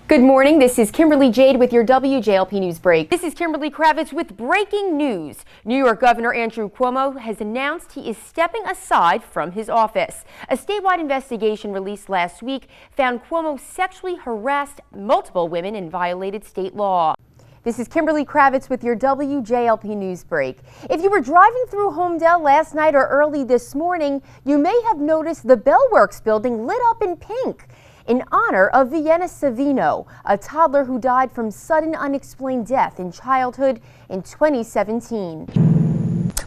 Good morning. This is Kimberly Jade with your WJLP News Break. This is Kimberly Kravitz with breaking news. New York Governor Andrew Cuomo has announced he is stepping aside from his office. A statewide investigation released last week found Cuomo sexually harassed multiple women and violated state law. This is Kimberly Kravitz with your WJLP News Break. If you were driving through Homedale last night or early this morning, you may have noticed the Bellworks building lit up in pink in honor of Vienna Savino, a toddler who died from sudden unexplained death in childhood in 2017.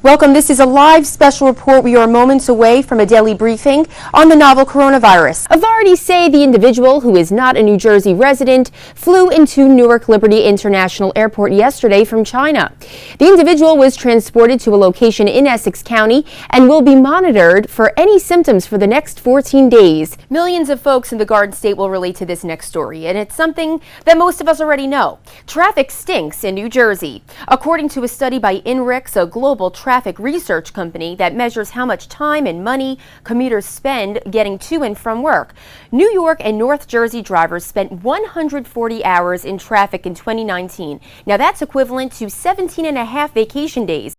Welcome. This is a live special report. We are moments away from a daily briefing on the novel coronavirus. Authorities say the individual, who is not a New Jersey resident, flew into Newark Liberty International Airport yesterday from China. The individual was transported to a location in Essex County and will be monitored for any symptoms for the next 14 days. Millions of folks in the Garden State will relate to this next story, and it's something that most of us already know. Traffic stinks in New Jersey. According to a study by INRIX, a global traffic research company that measures how much time and money commuters spend getting to and from work, New York and North Jersey drivers spent 140 hours in traffic in 2019. Now that's equivalent to 17 and a half vacation days.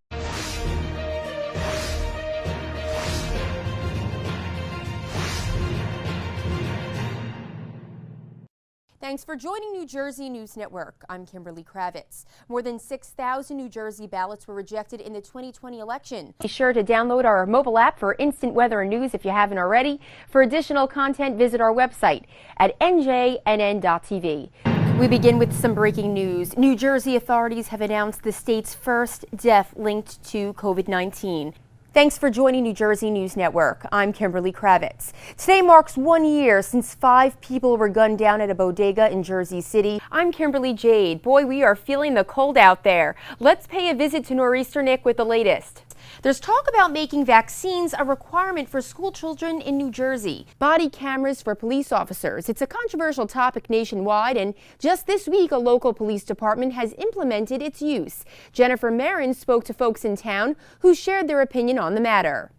Thanks for joining New Jersey News Network. I'm Kimberly Kravitz. More than 6,000 New Jersey ballots were rejected in the 2020 election. Be sure to download our mobile app for instant weather and news if you haven't already. For additional content, visit our website at njnn.tv. We begin with some breaking news. New Jersey authorities have announced the state's first death linked to COVID-19. Thanks for joining New Jersey News Network. I'm Kimberly Kravitz. Today marks 1 year since 5 people were gunned down at a bodega in Jersey City. I'm Kimberly Jade. Boy, we are feeling the cold out there. Let's pay a visit to Nor'easter Nick with the latest. There's talk about making vaccines a requirement for school children in New Jersey. Body cameras for police officers. It's a controversial topic nationwide, and just this week, a local police department has implemented its use. Jennifer Marin spoke to folks in town who shared their opinion on the matter.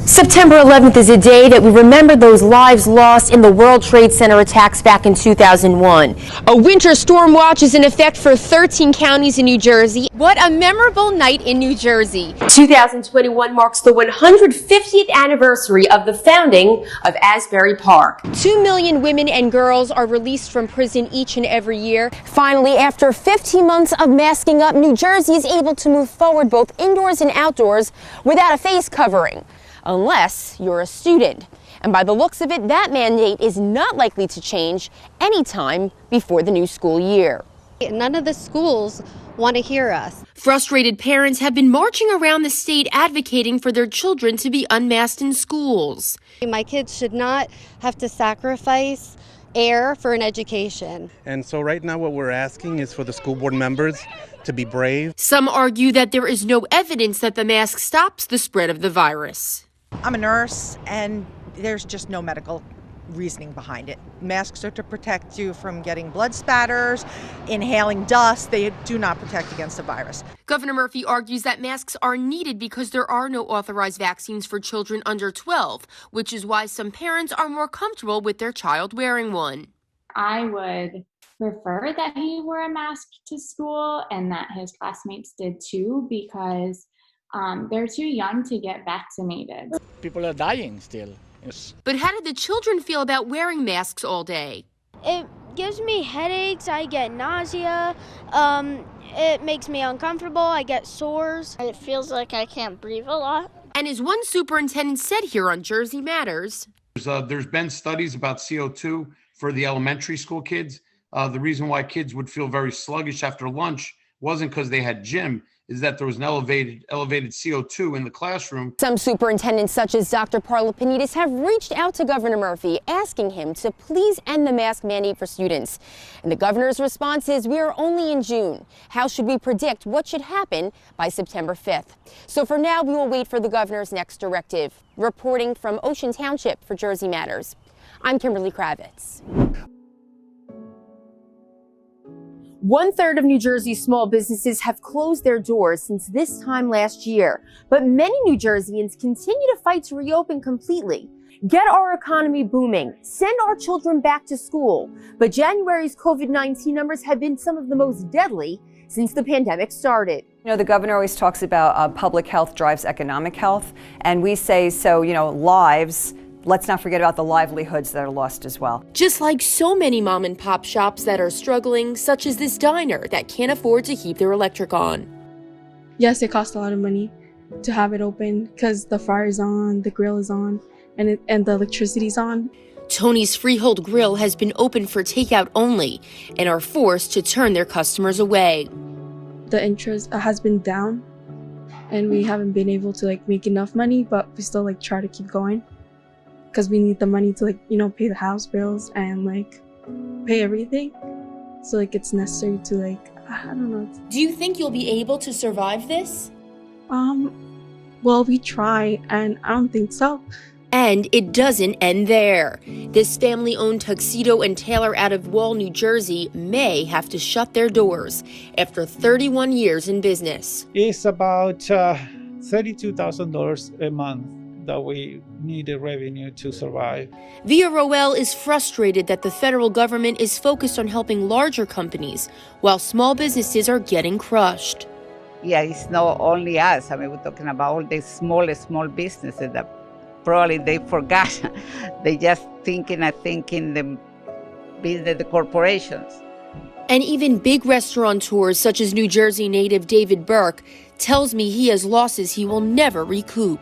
September 11th is a day that we remember those lives lost in the World Trade Center attacks back in 2001. A winter storm watch is in effect for 13 counties in New Jersey. What a memorable night in New Jersey. 2021 marks the 150th anniversary of the founding of Asbury Park. 2 million women and girls are released from prison each and every year. Finally, after 15 months of masking up, New Jersey is able to move forward both indoors and outdoors without a face covering. Unless you're a student. And by the looks of it, that mandate is not likely to change anytime before the new school year. None of the schools want to hear us. Frustrated parents have been marching around the state advocating for their children to be unmasked in schools. My kids should not have to sacrifice air for an education. And so right now what we're asking is for the school board members to be brave. Some argue that there is no evidence that the mask stops the spread of the virus. I'm a nurse, and there's just no medical reasoning behind it. Masks are to protect you from getting blood spatters, inhaling dust. They do not protect against the virus. Governor Murphy argues that masks are needed because there are no authorized vaccines for children under 12, which is why some parents are more comfortable with their child wearing one. I would prefer that he wear a mask to school and that his classmates did too, because they're too young to get vaccinated. People are dying still. Yes. But how did the children feel about wearing masks all day? It gives me headaches, I get nausea, it makes me uncomfortable, I get sores. It feels like I can't breathe a lot. And as one superintendent said here on Jersey Matters, there's been studies about CO2 for the elementary school kids. The reason why kids would feel very sluggish after lunch wasn't because they had gym, is that there was an elevated CO2 in the classroom. Some superintendents, such as Dr. Parla Panitas, have reached out to Governor Murphy, asking him to please end the mask mandate for students. And the governor's response is, we are only in June. How should we predict what should happen by September 5th? So for now, we will wait for the governor's next directive. Reporting from Ocean Township for Jersey Matters, I'm Kimberly Kravitz. 1/3 of New Jersey's small businesses have closed their doors since this time last year, but many New Jerseyans continue to fight to reopen completely. get our economy booming, send our children back to school. But January's COVID-19 numbers have been some of the most deadly since the pandemic started. You know, the governor always talks about public health drives economic health, and we say, so, you know, lives, let's not forget about the livelihoods that are lost as well. Just like so many mom and pop shops that are struggling, such as this diner that can't afford to keep their electric on. Yes, it costs a lot of money to have it open because the fryer's on, the grill is on, and the electricity's on. Tony's Freehold Grill has been open for takeout only and are forced to turn their customers away. The interest has been down and we haven't been able to make enough money, but we still try to keep going because we need the money to pay the house bills and pay everything. So it's necessary to I don't know. Do you think you'll be able to survive this? Well, we try, and I don't think so. And it doesn't end there. This family-owned Tuxedo and Tailor out of Wall, New Jersey may have to shut their doors after 31 years in business. It's about $32,000 a month that we need a revenue to survive. Via Roel is frustrated that the federal government is focused on helping larger companies while small businesses are getting crushed. Yeah, it's not only us. I mean, we're talking about all the small businesses that probably they forgot. They just thinking the business, the corporations. And even big restaurateurs such as New Jersey native David Burke tells me he has losses he will never recoup.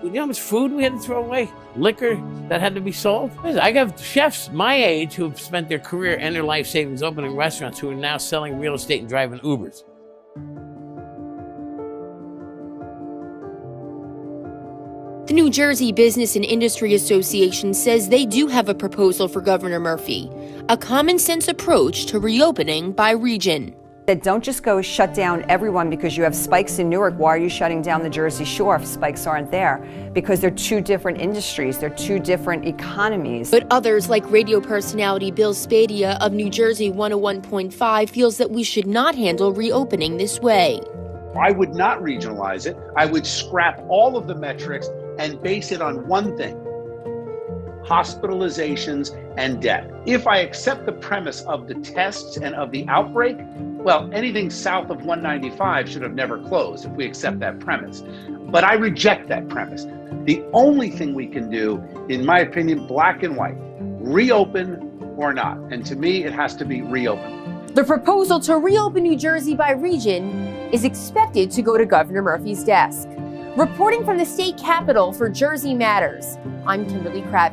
You know how much food we had to throw away? Liquor that had to be sold? I got chefs my age who have spent their career and their life savings opening restaurants who are now selling real estate and driving Ubers. The New Jersey Business and Industry Association says they do have a proposal for Governor Murphy, a common-sense approach to reopening by region. That don't just go shut down everyone because you have spikes in Newark. Why are you shutting down the Jersey Shore if spikes aren't there? Because they're two different industries. They're two different economies. But others, like radio personality Bill Spadia of New Jersey 101.5, feels that we should not handle reopening this way. I would not regionalize it. I would scrap all of the metrics and base it on one thing: hospitalizations and death. If I accept the premise of the tests and of the outbreak, well, anything south of 195 should have never closed if we accept that premise. But I reject that premise. The only thing we can do, in my opinion, black and white, reopen or not. And to me, it has to be reopen. The proposal to reopen New Jersey by region is expected to go to Governor Murphy's desk. Reporting from the state capitol for Jersey Matters, I'm Kimberly Kravitz.